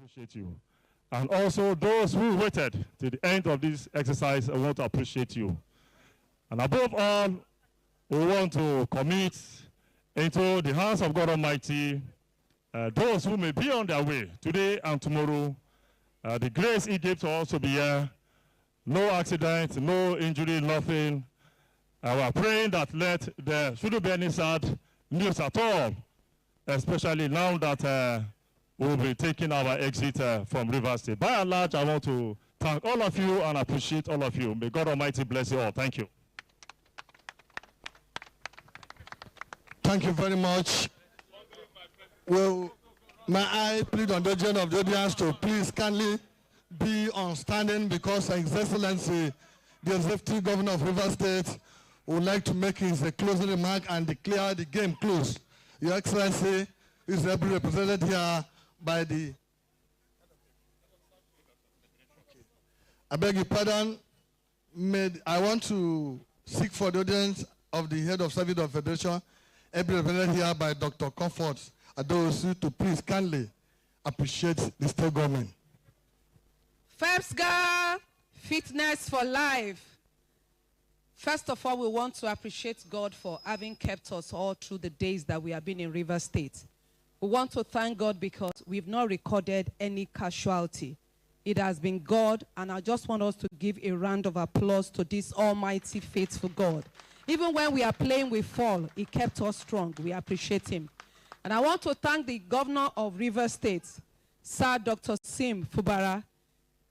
appreciate you. And also those who waited to the end of this exercise, I want to appreciate you. And above all, we want to commit into the hands of God Almighty those who may be on their way today and tomorrow. The grace He gave to us to be here. No accident, no injury, nothing. We are praying that there shouldn't be any sad news at all, especially now that we'll be taking our exit from Rivers State. By and large, I want to thank all of you and appreciate all of you. May God Almighty bless you all. Thank you. Thank you very much. Well, may I plead on the agenda of the audience to please kindly be on standing because His Excellency, the Executive Governor of Rivers State, would like to make his closing remark and declare the game closed. Your Excellency is represented here by the... I beg your pardon. I want to seek for the audience of the head of service of Federation, represented here by Dr. Comfort Adosu, to please kindly appreciate the state government. FEBSGA, Fitness for Life. First of all, we want to appreciate God for having kept us all through the days that we have been in Rivers State. We want to thank God because we've not recorded any casualty. It has been God, and I just want us to give a round of applause to this almighty, faithful God. Even when we are playing with fall, He kept us strong. We appreciate Him. And I want to thank the Governor of Rivers State, Sir Dr. Sim Fubara,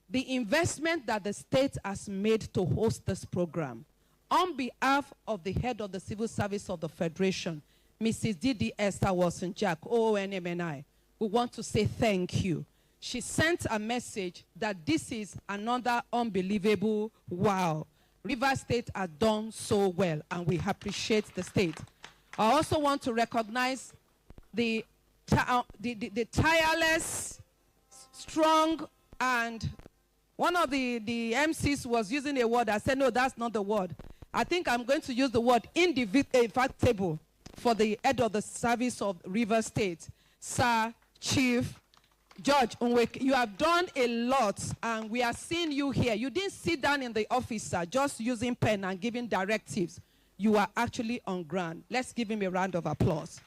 the investment that the state has made to host this program. On behalf of the head of the Civil Service of the Federation, Mrs. Didi Esther Wilson-Jack, OONMNI, we want to say thank you. She sent a message that this is another unbelievable wow. Rivers State has done so well, and we appreciate the state. I also want to recognize the tireless, strong, and one of the MCs was using a word. I said, no, that's not the word. I think I'm going to use the word indefatigable for the head of the service of Rivers State, Sir Chief George Unwek. You have done a lot, and we are seeing you here. You didn't sit down in the office, sir, just using pen and giving directives. You are actually on ground. Let's give him a round of applause.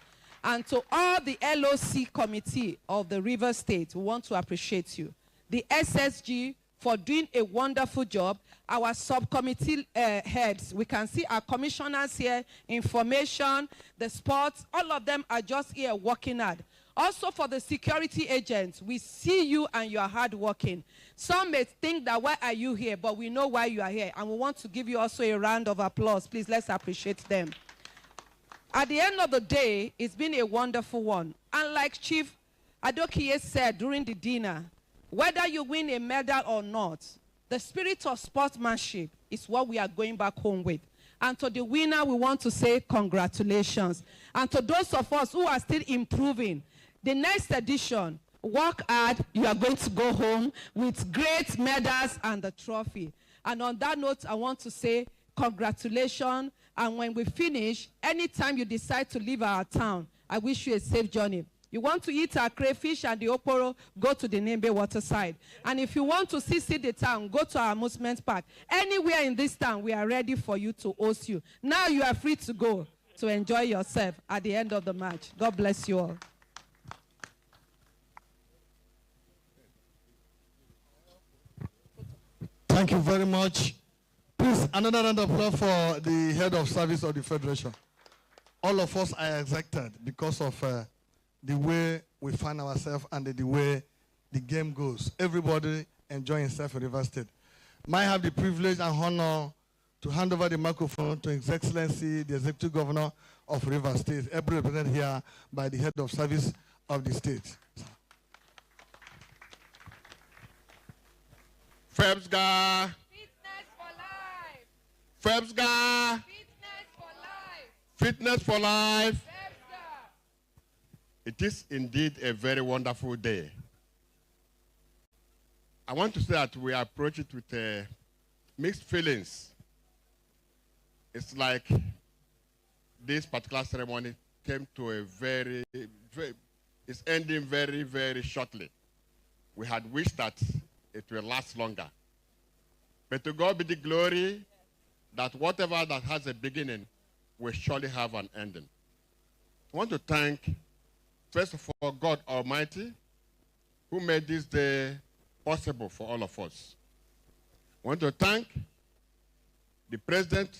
And to all the LOC committee of the Rivers State, we want to appreciate you. The SSG for doing a wonderful job. Our subcommittee heads, we can see our commissioners here, information, the sports, all of them are just here working hard. Also for the security agents, we see you and you are hardworking. Some may think that why are you here, but we know why you are here. And we want to give you also a round of applause. Please, let's appreciate them. At the end of the day, it's been a wonderful one. And like Chief Adokiye said during the dinner, whether you win a medal or not, the spirit of sportsmanship is what we are going back home with. And to the winner, we want to say congratulations. And to those of us who are still improving, the next edition, work hard, you are going to go home with great medals and the trophy. And on that note, I want to say congratulations. And when we finish, anytime you decide to leave our town, I wish you a safe journey. You want to eat our crayfish and the okporo, go to the Nembe waterside. And if you want to see the town, go to our amusement park. Anywhere in this town, we are ready for you to host you. Now you are free to go to enjoy yourself at the end of the match. God bless you all. Thank you very much. Please, another round of applause for the head of service of the Federation. All of us are excited because of the way we find ourselves and the way the game goes. Everybody enjoying himself in Rivers State. Might have the privilege and honor to hand over the microphone to His Excellency, the Executive Governor of Rivers State, represented here by the head of service of the state. FEBSGA. Fitness for life. FEBSGA. Fitness for life. Fitness for life. FEBSGA. It is indeed a very wonderful day. I want to say that we approach it with mixed feelings. It's like this particular ceremony came to a it's ending very, very shortly. we had wished that it will last longer. But to God be the glory that whatever that has a beginning will surely have an ending. I want to thank, first of all, God Almighty, who made this day possible for all of us. I want to thank the President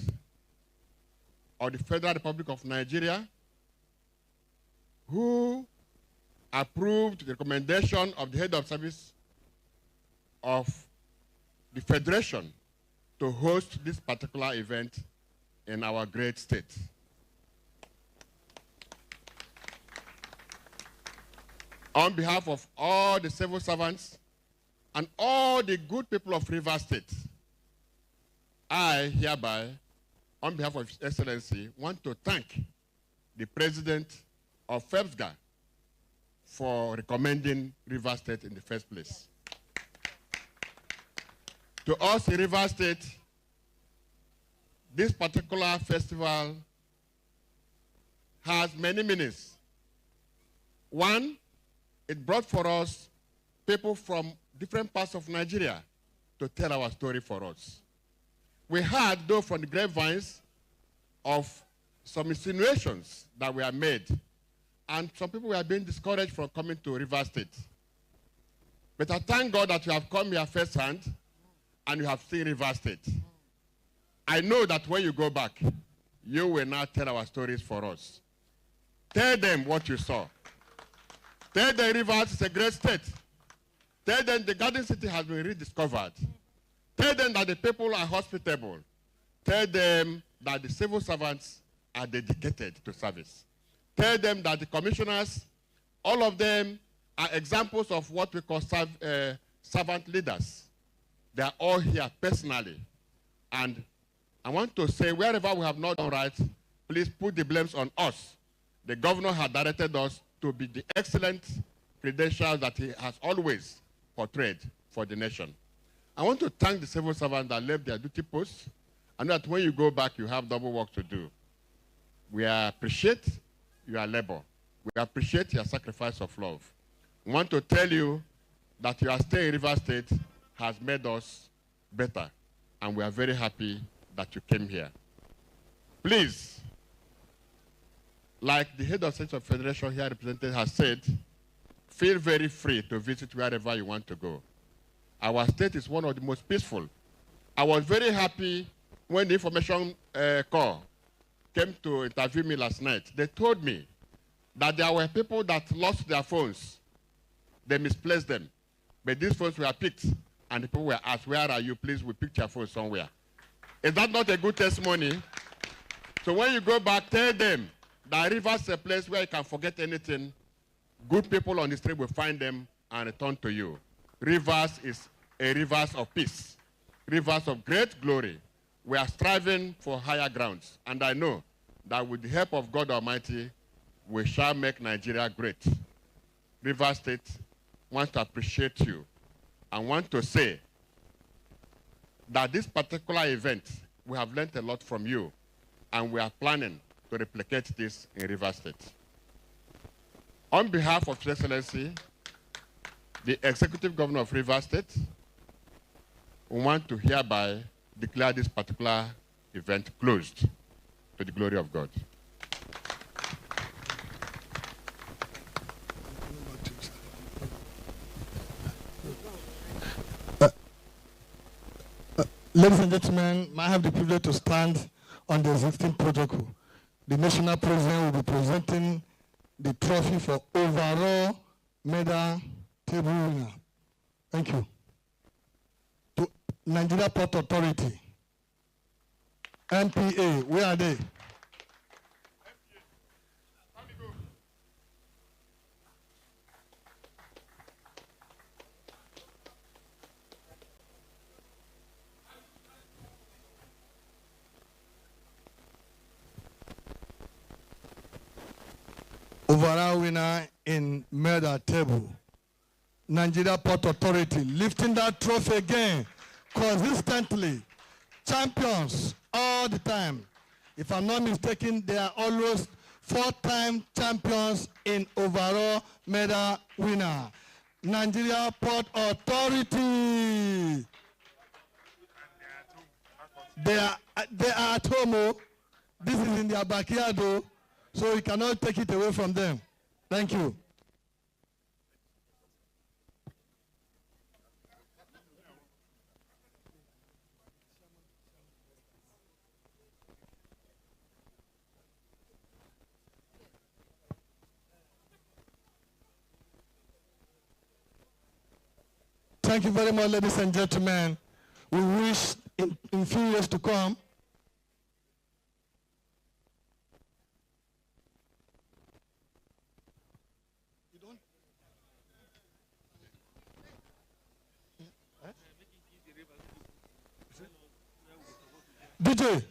of the Federal Republic of Nigeria, who approved the recommendation of the head of service of the Federation to host this particular event in our great state. On behalf of all the civil servants and all the good people of Rivers State, I hereby, on behalf of His Excellency, want to thank the President of FEBSGA for recommending Rivers State in the first place. To us in Rivers State, this particular festival has many meanings. One, it brought for us people from different parts of Nigeria to tell our story for us. We heard, though, from the grapevines of some insinuations that were made, and some people were being discouraged from coming to Rivers State. But I thank God that you have come here firsthand and you have seen Rivers State. I know that when you go back, you will now tell our stories for us. Tell them what you saw. Tell them Rivers is a great state. Tell them the Garden City has been rediscovered. Tell them that the people are hospitable. Tell them that the civil servants are dedicated to service. Tell them that the commissioners, all of them are examples of what we call servant leaders. They are all here personally. And I want to say, wherever we have not done right, please put the blames on us. The governor has directed us to be the excellent credentials that he has always portrayed for the nation. I want to thank the civil servants that left their duty posts. I know that when you go back, you have double work to do. We appreciate your labor. We appreciate your sacrifice of love. We want to tell you that your stay in Rivers State has made us better, and we are very happy that you came here. Please, like the head of state of federation here represented has said, feel very free to visit wherever you want to go. Our state is one of the most peaceful. I was very happy when the information corps came to interview me last night. They told me that there were people that lost their phones. They misplaced them. But these phones were picked, and the people were asked, where are you? Please, we picked your phone somewhere. Is that not a good testimony? So when you go back, tell them that Rivers is a place where you can forget anything. Good people on the street will find them and return to you. Rivers is a rivers of peace, rivers of great glory. We are striving for higher grounds, and I know that with the help of God Almighty, we shall make Nigeria great. Rivers State wants to appreciate you and want to say that this particular event, we have learned a lot from you, and we are planning to replicate this in Rivers State. On behalf of His Excellency, the Executive Governor of Rivers State, we want to hereby declare this particular event closed to the glory of God. Ladies and gentlemen, I have the privilege to stand on the existing protocol. The national president will be presenting the trophy for overall medal table winner. Thank you. To Nigeria Port Authority, NPA, where are they? Overall winner in medal table, Nigeria Port Authority, lifting that trophy again, consistently, champions all the time. If I'm not mistaken, they are always 4-time champions in overall medal winner. Nigeria Port Authority. They are at home. Oh. This is in their backyard, though, so we cannot take it away from them. Thank you. Thank you very much, ladies and gentlemen. We wish in few years to come, DJ,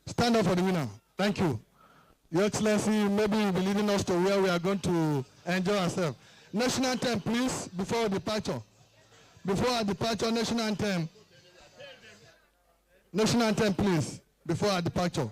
stand up for the winner. Thank you. Your Excellency, maybe you'll be leading us to where we are going to enjoy ourselves. National anthem, please, before our departure. Before our departure, national anthem. National anthem, please, before our departure.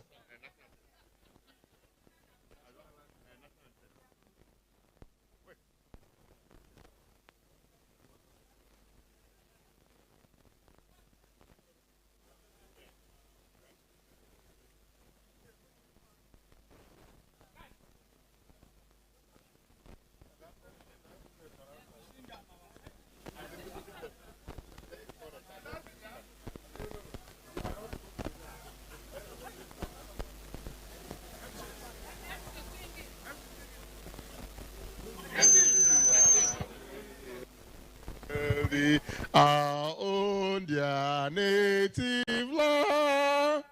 Our own dear native land,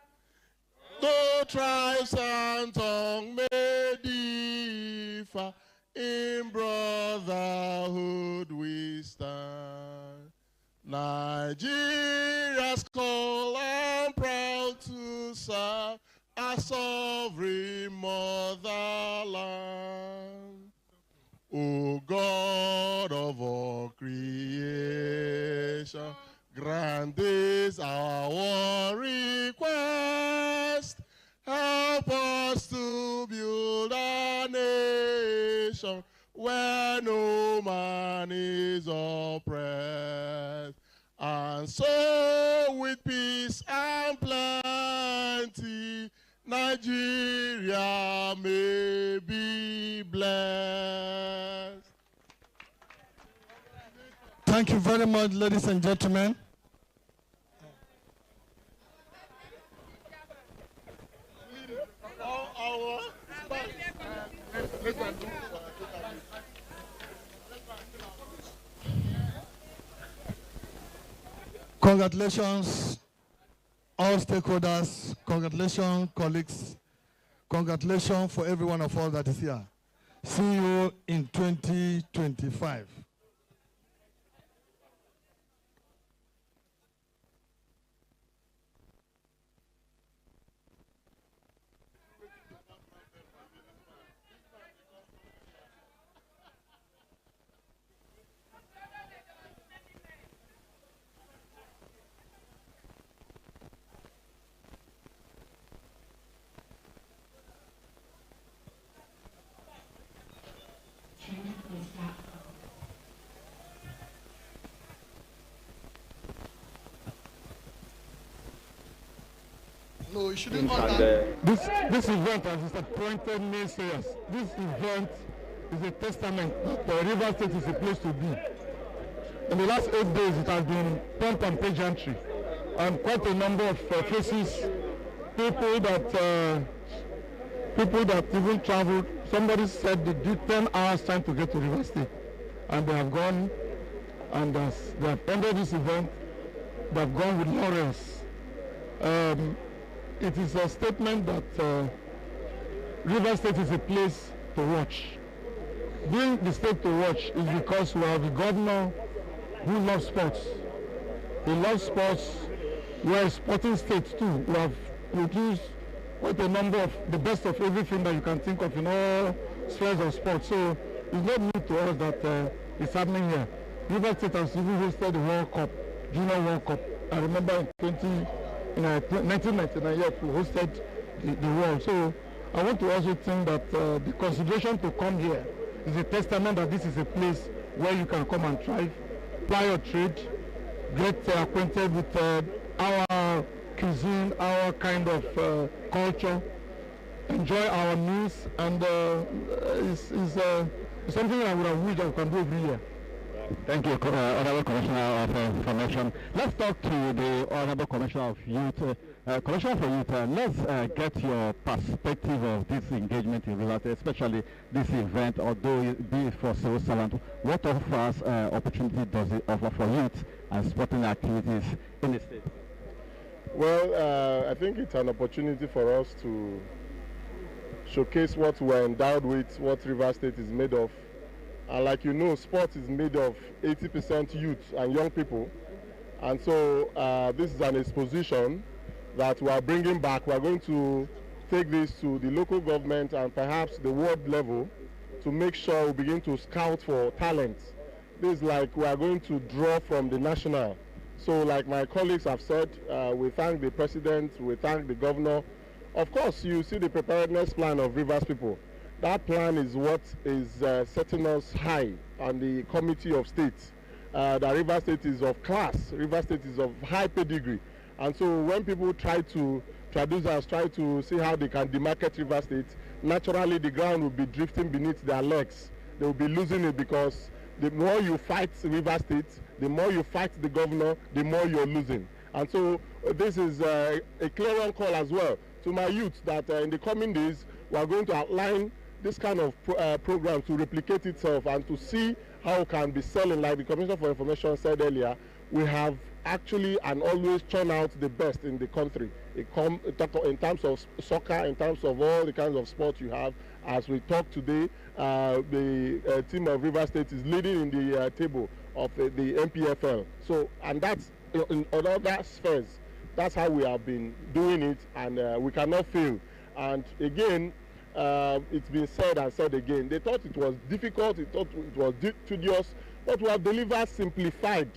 though tribes and tongue may differ, in brotherhood we stand. Nigeria's call and proud to serve our sovereign motherland. O God of all creation, grant this our one request. Help us to build a nation where no man is oppressed. And so with peace and plenty, Nigeria may be blessed. Thank you very much, ladies and gentlemen. Congratulations, all stakeholders. Congratulations, colleagues. Congratulations for every one of us that is here. See you in 2025. No, you shouldn't This event, as it's appointed naysayers, this event is a testament that River State is a place to be. In the last 8 days, it has been pomp and pageantry, and quite a number of faces, people that even traveled. Somebody said they did 10 hours time to get to River State, and they have gone, and they have ended this event. They have gone with laurels. It is a statement that River State is a place to watch. Being the state to watch is because we have a governor who loves sports. He loves sports. We are a sporting state too. We have produced quite a number of the best of everything that you can think of in all spheres of sports. So it's not new to us that it's happening here. River State has even hosted the World Cup, Junior World Cup. I remember in 1999, yes, we hosted the world. So I want to also think that the consideration to come here is a testament that this is a place where you can come and thrive, ply your trade, get acquainted with our cuisine, our kind of culture, enjoy our meals, and it's something I would have wished I could do every year. Thank you, Honorable Commissioner of Information. Let's talk to the Honorable Commissioner of Youth. Commissioner for Youth, let's get your perspective of this engagement in Rivers, especially this event, although it be for civil servant. What offers opportunity does it offer for youth and sporting activities in the state? Well, I think it's an opportunity for us to showcase what we're endowed with, what Rivers State is made of. And like you know, sport is made of 80% youth and young people. And so this is an exposition that we are bringing back. We are going to take this to the local government and perhaps the world level to make sure we begin to scout for talent. This is like we are going to draw from the national. So like my colleagues have said, we thank the president, we thank the governor. Of course, you see the preparedness plan of Rivers people. That plan is what is setting us high on the committee of states. That Rivers State is of class, Rivers State is of high pedigree. And so when people try to traduce us, try to see how they can demarket Rivers State, naturally the ground will be drifting beneath their legs. They will be losing it because the more you fight Rivers State, the more you fight the governor, the more you're losing. And so this is a clarion call as well to my youth that in the coming days we are going to outline this kind of program to replicate itself and to see how it can be selling. Like the Commissioner for Information said earlier, we have actually and always churn out the best in the country. In terms of soccer, in terms of all the kinds of sports you have. As we talk today, the team of Rivers State is leading in the table of the MPFL. So, and that's in other spheres. That's how we have been doing it, and we cannot fail. And again, it's been said and said again. They thought it was difficult, they thought it was tedious, but we have delivered simplified,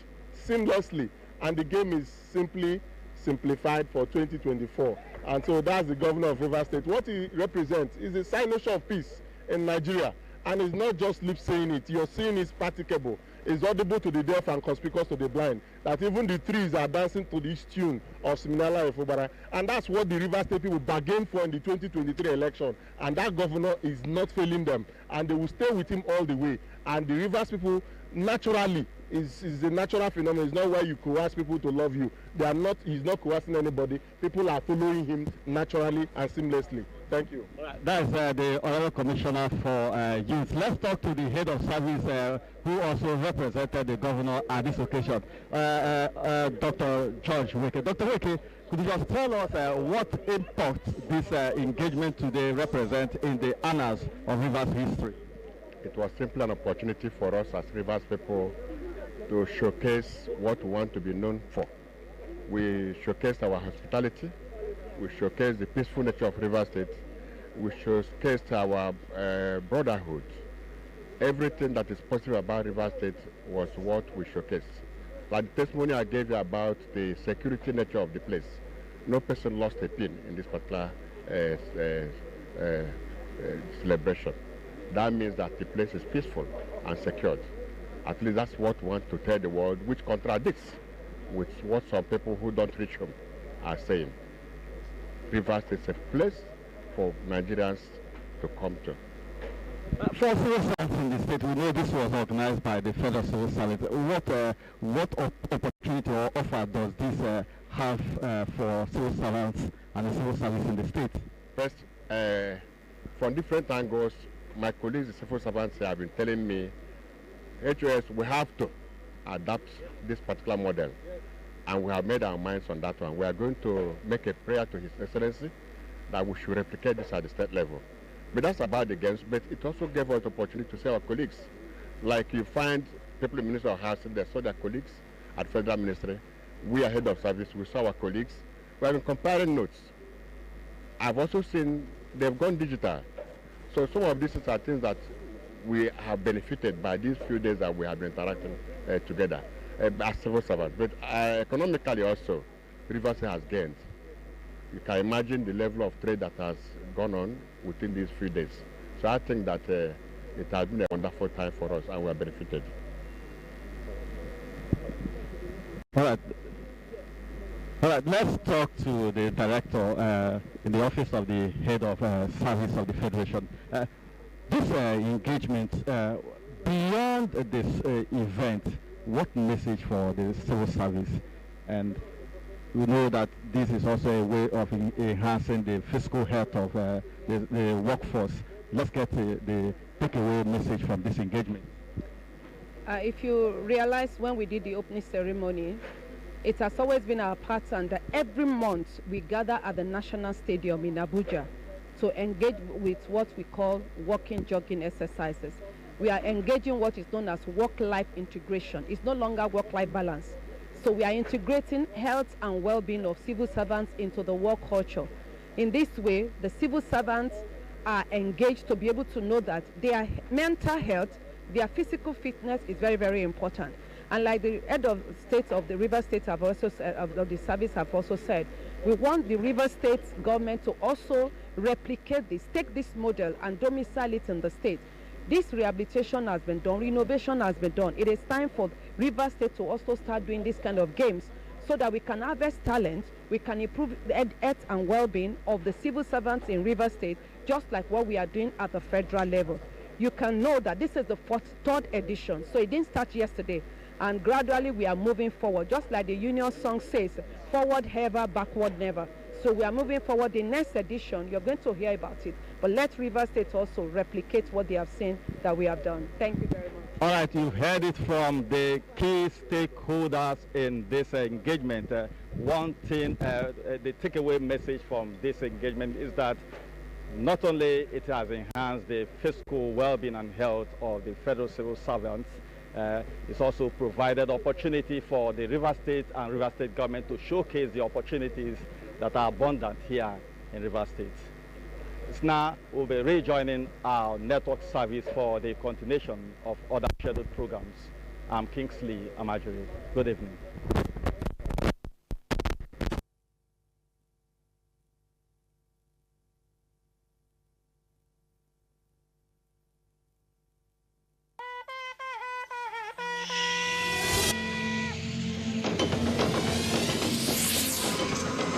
seamlessly, and the game is simply simplified for 2024. And so that's the governor of Rivers State. What he represents is a signage of peace in Nigeria, and it's not just lip saying it. You're seeing it's practicable. It's audible to the deaf and conspicuous to the blind. That even the trees are dancing to this tune of Siminala Efobara. And that's what the Rivers State people bargained for in the 2023 election. And that governor is not failing them. And they will stay with him all the way. And the Rivers people naturally is a natural phenomenon. It's not where you coerce people to love you. They are not. He's not coercing anybody. People are following him naturally and seamlessly. Thank you. That's the Honorable Commissioner for Youth. Let's talk to the head of service who also represented the governor at this occasion, Dr. George Wike. Dr. Wike, could you just tell us what impact this engagement today represents in the annals of Rivers history? It was simply an opportunity for us as Rivers people to showcase what we want to be known for. We showcased our hospitality, we showcased the peaceful nature of Rivers State, we showcased our brotherhood. Everything that is positive about Rivers State was what we showcased. Like the testimony I gave you about the security nature of the place, no person lost a pin in this particular celebration. That means that the place is peaceful and secured. At least that's what we want to tell the world, which contradicts with what some people who don't reach home are saying. Rivers is a place for Nigerians to come to. For civil servants in the state, we know this was organized by the Federal Civil Service. What opportunity or offer does this have for civil servants and the civil service in the state? First, from different angles, my colleagues, the civil servants, have been telling me, HOS, we have to adapt this particular model. And we have made our minds on that one. We are going to make a prayer to His Excellency that we should replicate this at the state level. But that's about the games, but it also gave us the opportunity to see our colleagues. Like you find people in the Ministry of Housing, they saw their colleagues at Federal Ministry. We are head of service, we saw our colleagues. We have been comparing notes. I've also seen they've gone digital. So some of these are things that we have benefited by these few days that we have been interacting together as civil servants. But economically also, Rivers has gained. You can imagine the level of trade that has gone on within these few days. So I think that it has been a wonderful time for us and we are benefited. All right. All right, let's talk to the director in the office of the head of service of the Federation. This engagement, beyond this event, what message for the civil service? And we know that this is also a way of enhancing the physical health of the workforce. Let's get the takeaway message from this engagement. If you realize when we did the opening ceremony, it has always been our pattern that every month we gather at the National Stadium in Abuja to engage with what we call walking, jogging exercises. We are engaging what is known as work-life integration. It's no longer work-life balance. So we are integrating health and well-being of civil servants into the work culture. In this way, the civil servants are engaged to be able to know that their mental health, their physical fitness is very, very important. And like the head of state of the River State have also said, of the service have also said, we want the River State government to also replicate this, take this model and domicile it in the state. This rehabilitation has been done, renovation has been done. It is time for River State to also start doing this kind of games so that we can harvest talent, we can improve the health and well-being of the civil servants in River State, just like what we are doing at the federal level. You can know that this is the third edition, so it didn't start yesterday. And gradually we are moving forward, just like the union song says, forward ever, backward never. So we are moving forward. The next edition, you're going to hear about it. But let River State also replicate what they have seen that we have done. Thank you very much. All right, you've heard it from the key stakeholders in this engagement. One thing, the takeaway message from this engagement is that not only it has enhanced the physical well-being and health of the federal civil servants, it's also provided opportunity for the River State and River State government to showcase the opportunities that are abundant here in River State. It's now we'll be rejoining our network service for the continuation of other scheduled programs. I'm Kingsley Amajiri. Good evening.